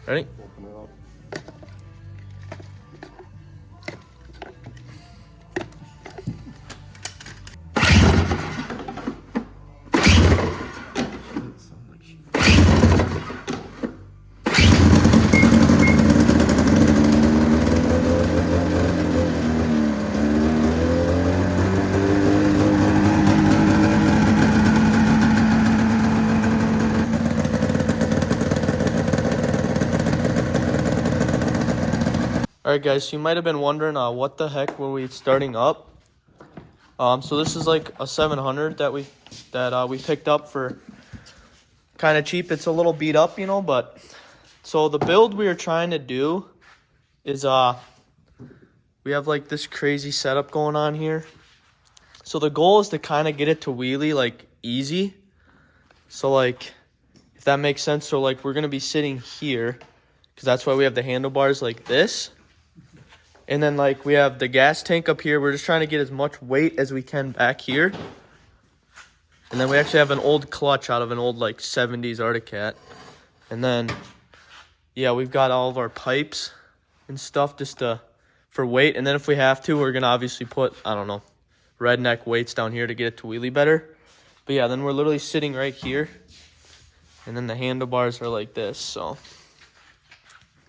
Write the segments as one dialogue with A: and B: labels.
A: Ready?
B: Open it up.
A: Alright guys, so you might have been wondering what the heck were we starting up. So this is like a 700 that we picked up for kind of cheap. It's a little beat up, you know, but so the build we are trying to do is we have like this crazy setup going on here. So the goal is to kind of get it to wheelie like easy. So like, if that makes sense, so like we're gonna be sitting here because that's why we have the handlebars like this. And then like we have the gas tank up here. We're just trying to get as much weight as we can back here. And then we actually have an old clutch out of an old like 70s Arctic Cat. And then, yeah, we've got all of our pipes and stuff just for weight. And then if we have to, we're going to obviously put, I don't know, redneck weights down here to get it to wheelie better. But yeah, then we're literally sitting right here. And then the handlebars are like this, so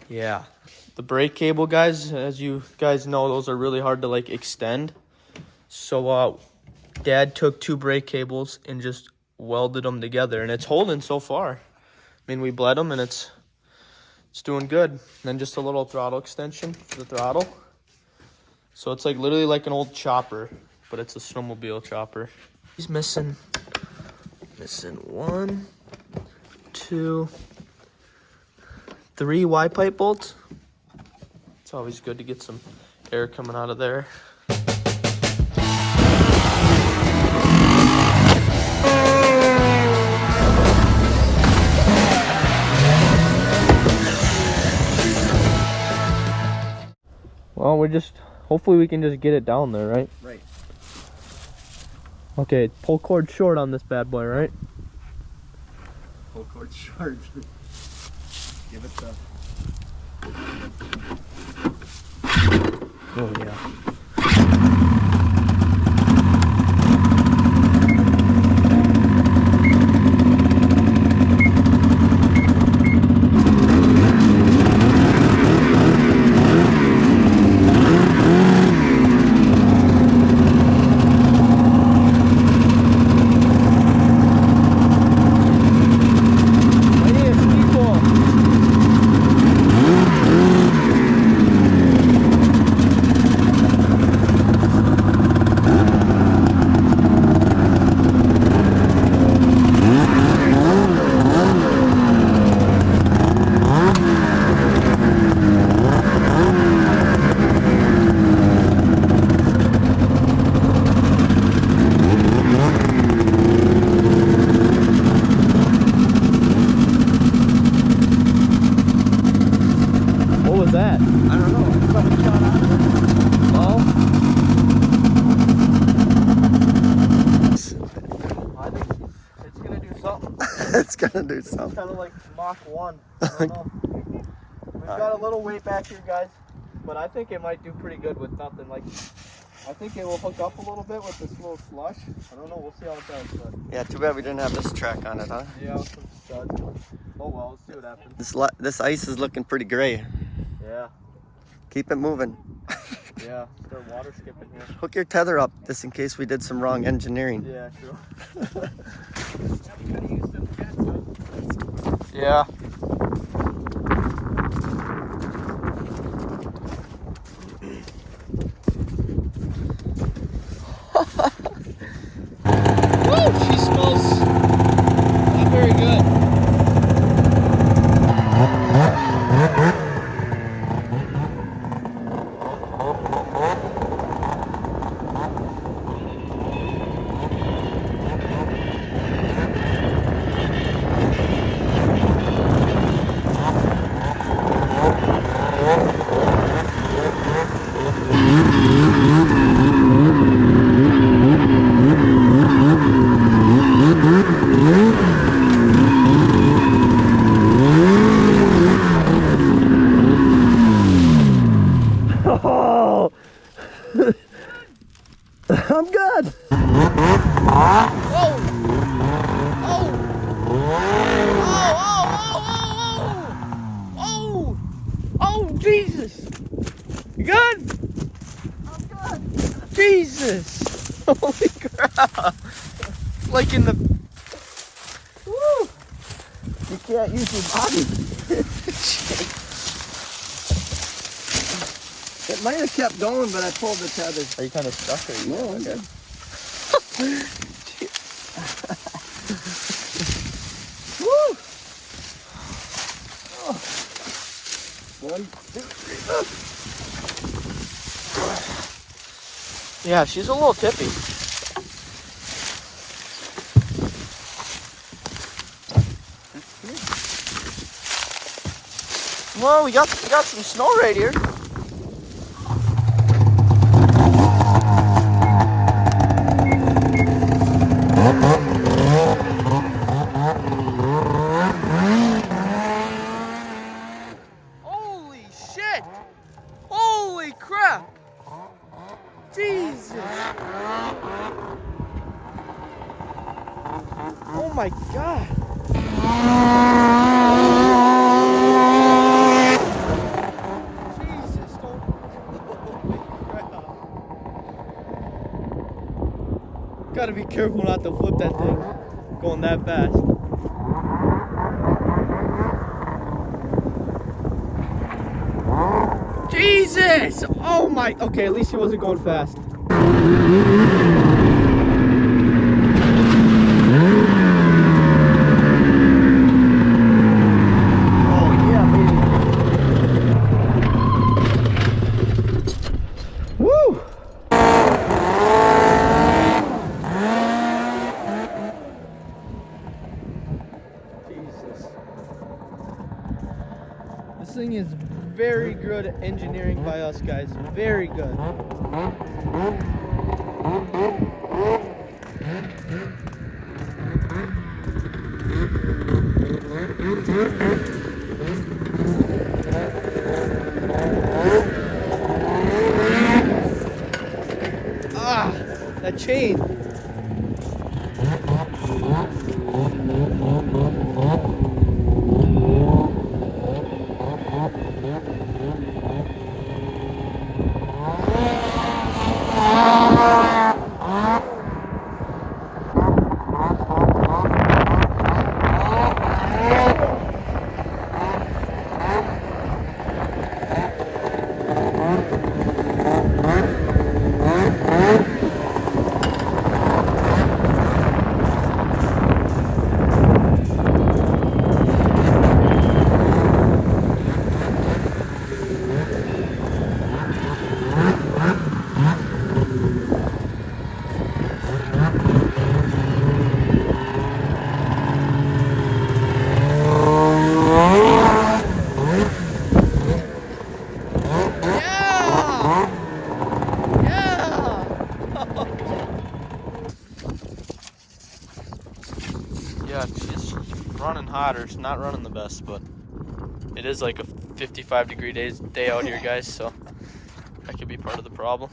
A: yeah. The brake cable, guys, as you guys know, those are really hard to like extend. So Dad took 2 brake cables and just welded them together, and it's holding so far. I mean, we bled them and it's doing good. And then just a little throttle extension for the throttle. So it's like literally like an old chopper, but it's a snowmobile chopper. He's missing 1, 2, 3 Y-pipe bolts. It's always good to get some air coming out of there. Well, hopefully we can just get it down there, right?
B: Right.
A: Okay, pull cord short on this bad boy, right?
B: Pull cord short. Give it the...
A: Oh, yeah. That? I don't know. Something shot out of it. Oh. I think it's gonna do something.
B: It's gonna do something.
A: It's kind of like Mach 1. I don't know. We've got a little weight back here, guys, but I think it might do pretty good with nothing. Like, I think it will hook up a little bit with this little slush. I don't know. We'll see how it does. But
B: Yeah, too bad we didn't have this track on it, huh?
A: yeah, with some studs. Oh well, let's see what happens.
B: This ice is looking pretty gray.
A: Yeah.
B: Keep it moving.
A: Yeah, start water skipping here.
B: Hook your tether up just in case we did some wrong engineering.
A: Yeah, true. Yeah. Woo, she smells not very good. Jesus! You good?
B: I'm good.
A: Jesus! Holy crap! Like in the. Woo!
B: You can't use your body. It might have kept going, but I pulled the tether.
A: Are you kind of stuck? Or you
B: No, I'm good. Woo! Oh. 1, 2, 3.
A: Yeah, she's a little tippy. Well, we got some snow right here. Holy shit! Holy crap! Jesus! Oh my god! Jesus! Holy crap! Gotta be careful not to flip that thing going that fast. Jesus! Oh my. Okay, at least he wasn't going fast. Oh yeah, baby. Woo! Jesus. This thing is very good engineering by us guys. Very good. Ah, that chain. Yeah, she's running hotter. It's not running the best, but it is like a 55-degree day out here, guys, so that could be part of the problem.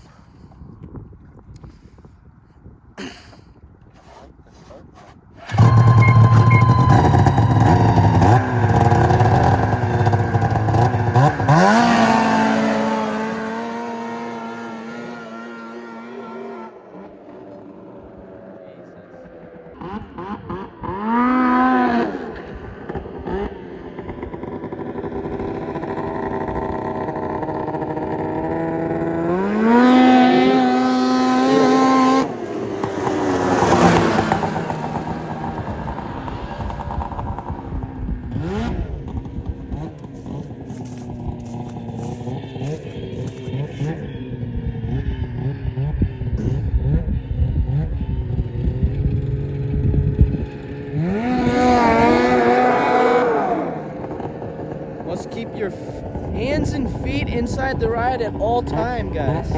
A: Must keep your hands and feet inside the ride at all time, guys.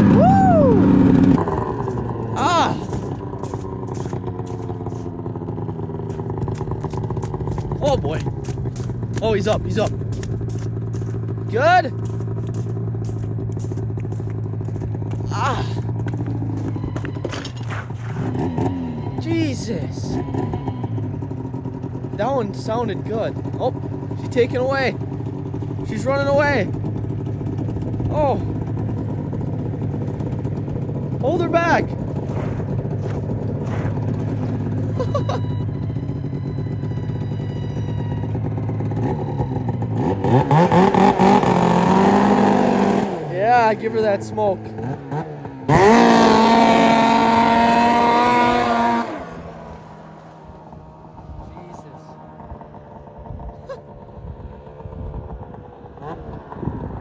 A: Woo! he's up. He's up. Good. Ah. Jesus. That one sounded good. Oh, she's taking away. She's running away. Oh. Hold her back. Yeah, give her that smoke.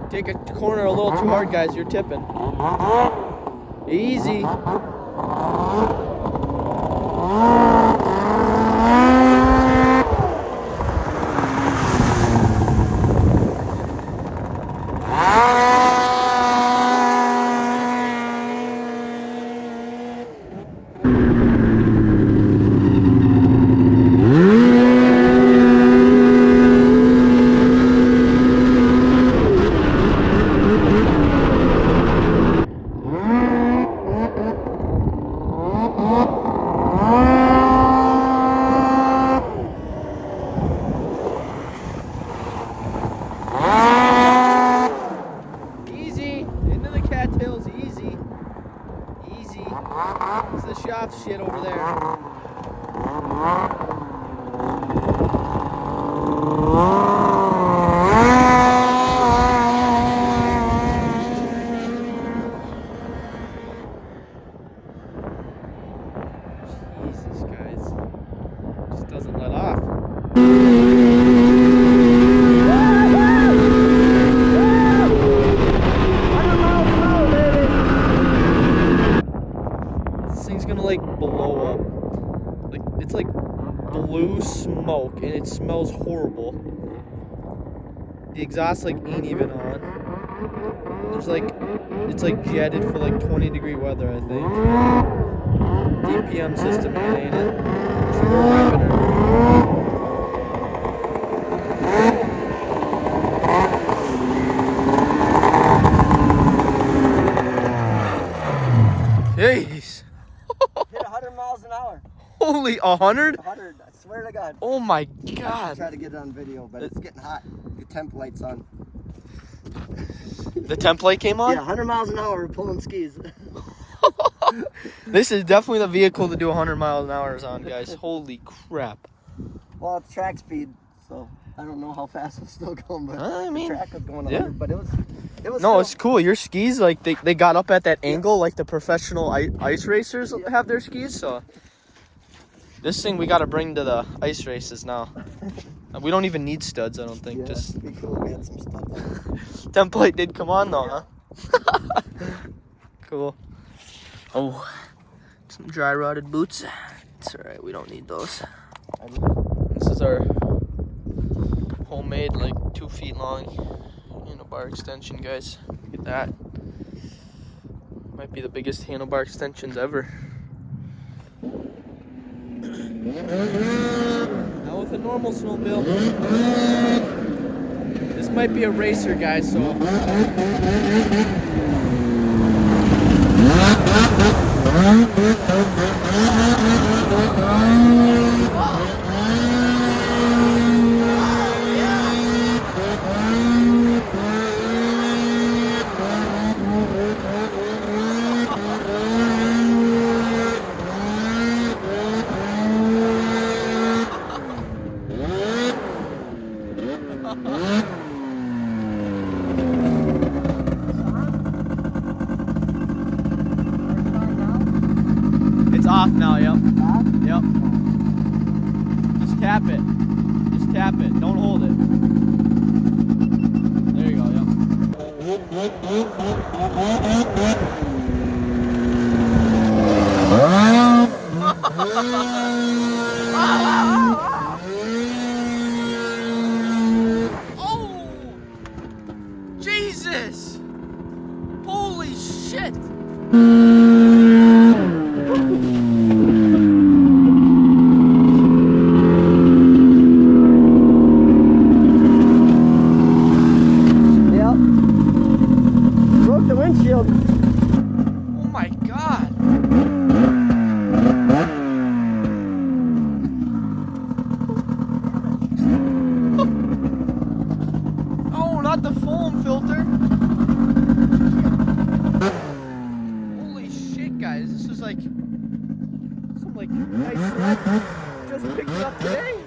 A: Take a corner a little too hard, guys. You're tipping. Easy. It's the shop shit over there. Jesus, guys. Just doesn't let off. Like blow up. Like it's like blue smoke and it smells horrible. The exhaust like ain't even on. There's like it's like jetted for like 20-degree weather, I think. DPM system ain't it? So we're revving her. Jeez.
B: Hit 100 miles an hour.
A: Holy, 100?
B: 100, I swear to God.
A: Oh my
B: I
A: God.
B: try to get it on video, but it's getting hot. The temp light's on.
A: The temp light came on?
B: Yeah, 100 miles an hour, we're pulling skis.
A: This is definitely the vehicle to do 100 miles an hour on, guys. Holy crap.
B: Well, it's track speed, so I don't know how fast it's still going, but
A: I mean,
B: the track was going 100,
A: yeah.
B: but it was
A: No,
B: still,
A: it's cool. Your skis, like, they got up at that angle like the professional ice racers have their skis, so. This thing we got to bring to the ice races now. We don't even need studs, I don't think.
B: yeah,
A: Just
B: it'd be cool if we had some stuff on it.
A: template did come on though, huh? Cool. Oh, some dry rotted boots. It's all right. We don't need those. This is our homemade, like 2 feet long handlebar extension, guys. Look at that. Might be the biggest handlebar extensions ever. Now with a normal snowmobile. This might be a racer, guys, so. It's off now, yep. Yep. Just tap it. Just tap it. Don't hold it. There you go, yep. Oh! Jesus! Holy shit!
B: the windshield.
A: Oh my God. Oh, not the foam filter. Holy shit, guys. This is like some like nice sled. Just picked it up today.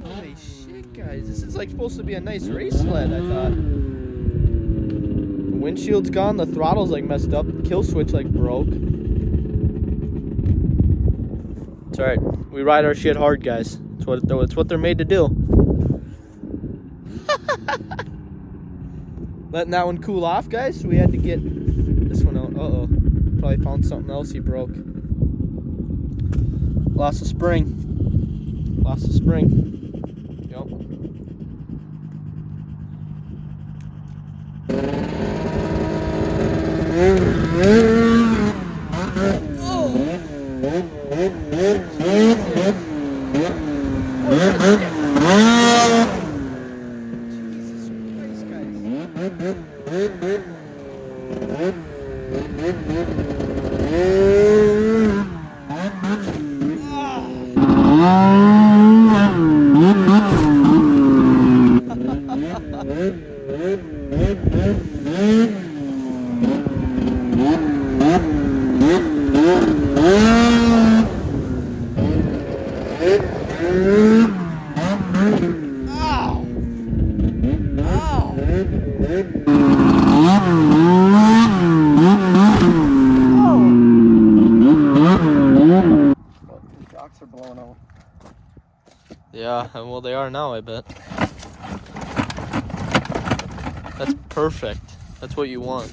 A: Holy shit, guys. This is like supposed to be a nice race sled, I thought. The windshield's gone, the throttle's like messed up, kill switch like broke. It's alright. We ride our shit hard, guys. It's what they're made to do. Letting that one cool off, guys. So we had to get this one out. Uh-oh. Probably found something else he broke. Lost the spring. Lost the spring. Yep. Jesus Christ, guys.
B: Shocks are blowing out.
A: Yeah, well they are now, I bet. That's perfect. That's what you want.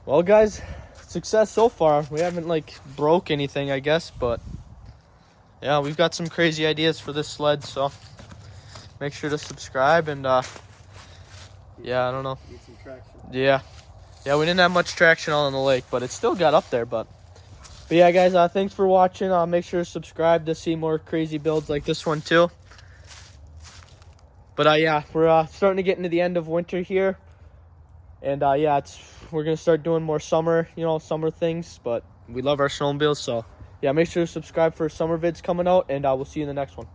A: Well, guys, success so far. We haven't like broke anything, I guess, but yeah, we've got some crazy ideas for this sled, so make sure to subscribe and yeah, I don't know.
B: Need some traction.
A: Yeah, we didn't have much traction on the lake, but it still got up there. But yeah, guys, thanks for watching. Make sure to subscribe to see more crazy builds like this one too. But yeah, we're starting to get into the end of winter here, and yeah, we're gonna start doing more summer, summer things. But we love our snowmobiles, so yeah, make sure to subscribe for summer vids coming out, and we'll see you in the next one.